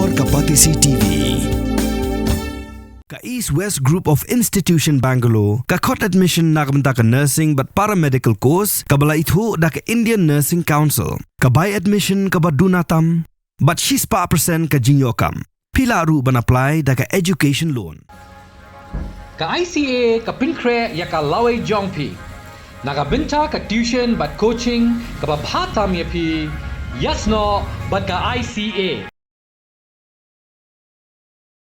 Singapore Kapatisi TV. Ka East West Group of Institution Bangalore, ka khot admission nakabenta ka nursing but paramedical course, kabala ithu da ka Indian Nursing Council, ka buy admission ka badunatam, but she's pa percent ka jinyokam. Pila ru ban apply da ka education loan. Ka ICA ka pinkre ya ka laway jongpi. Nakabenta ka tuition but coaching ka babhatam ya pi. Yes no but ka ICA.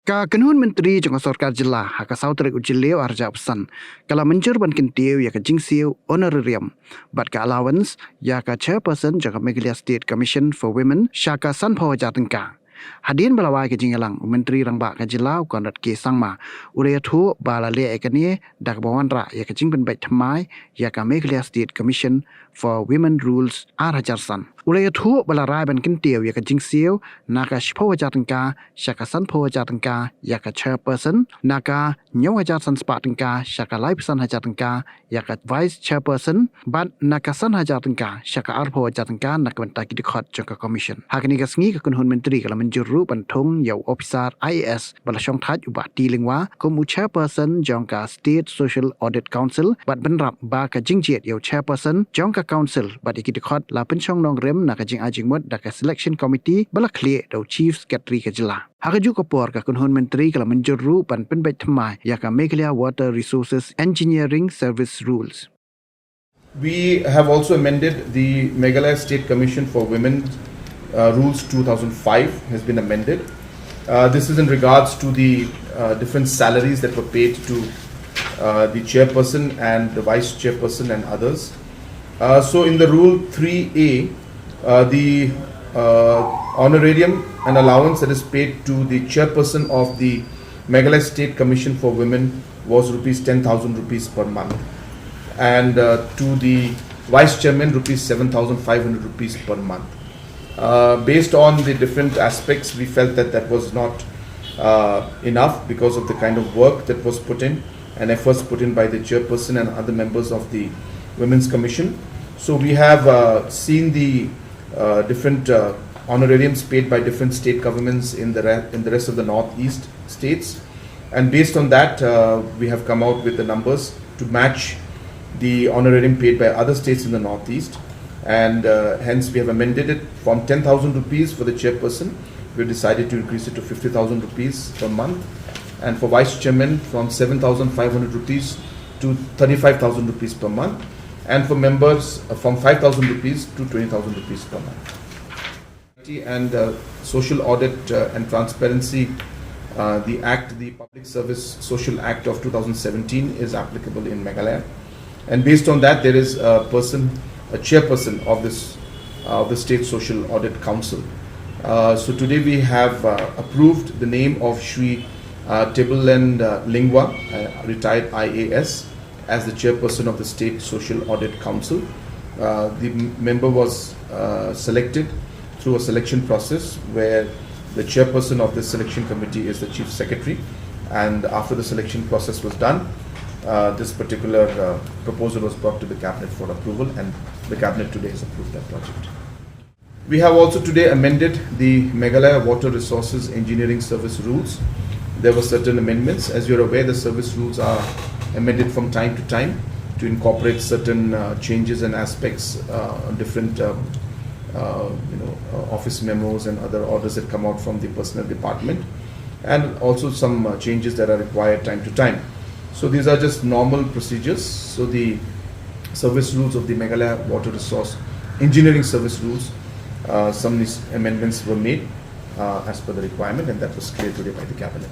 Ka Kanhun Menteri Jangka Sorkar Jilla haka Sautrik Ujilio Hajar pesan kala menjur ban Kyntiew ya ka Siew Honorarium but ka allowance ya ka Chairperson Jangka Meghalaya State Commission for Women Shaka Sanpho Jatengka. Hadin balawai ke jingalang Menteri Rangba ka Jilla konrat ke sangma uraya thu bala le ekani dak bawanra ya ka jingben bai thamai ya ka Meghalaya State Commission for Women Rules Hajar san. Uraya thu bala rai ban Kyntiew ya ka Siew naka Shpho Jatengka Shaka Sanpho Jatengka ya ka Chairperson naka Nyaw Hajar san Spatengka Shaka Laipisan Jatengka ya ka Vice Chairperson ban naka San Jatengka Shaka Arpho Jatengka naka bentaki dikhot Jangka Commission. Hakani ka sngi ka Kanhun Menteri kala juru bantong yaw officer IAS bala syong thaj uba tilingwa komu Chairperson Jangka State Social Audit Council bat benrap ba ka jingjet yaw Chairperson Jangka Council bat ikidikot la pensyong nong rem na ka jing ajingmut da ka Selection Committee bala clear daw Chief Secretary ka jila. Hakaju kapor ka Kanhun Menteri kala menjuru ban penbait thamai ya ka Meghalaya Water Resources Engineering Service Rules. We have also amended the Meghalaya State Commission for Women Rules 2005 has been amended. This is in regards to the different salaries that were paid to the chairperson and the vice chairperson and others. So in the Rule 3A, the honorarium and allowance that is paid to the chairperson of the Meghalaya State Commission for Women was rupees 10,000 rupees per month, and to the vice chairman rupees 7,500 rupees per month. Based on the different aspects, we felt that that was not enough because of the kind of work that was put in and efforts put in by the chairperson and other members of the Women's Commission. So we have seen the different honorariums paid by different state governments in the rest of the northeast states, and based on that we have come out with the numbers to match the honorarium paid by other states in the northeast. And hence we have amended it from 10,000 rupees for the chairperson. We decided to increase it to 50,000 rupees per month, and for vice chairman from 7,500 rupees to 35,000 rupees per month, and for members from 5,000 rupees to 20,000 rupees per month. And social audit and transparency, the Public Service Social Act of 2017 is applicable in Meghalaya, and based on that there is a chairperson of the State Social Audit Council. So today we have approved the name of Shri Tibuland Lingwa, retired IAS, as the chairperson of the State Social Audit Council. The member was selected through a selection process where the chairperson of the selection committee is the chief secretary, and after the selection process was done, this particular proposal was brought to the cabinet for approval, and the cabinet today has approved that project. We have also today amended the Meghalaya Water Resources Engineering Service Rules. There were certain amendments. As you're aware, the service rules are amended from time to time to incorporate certain changes and aspects on different office memos and other orders that come out from the personnel department, and also some changes that are required time to time. So these are just normal procedures. So the service rules of the Meghalaya Water Resource Engineering Service Rules, some amendments were made as per the requirement, and that was cleared today by the cabinet.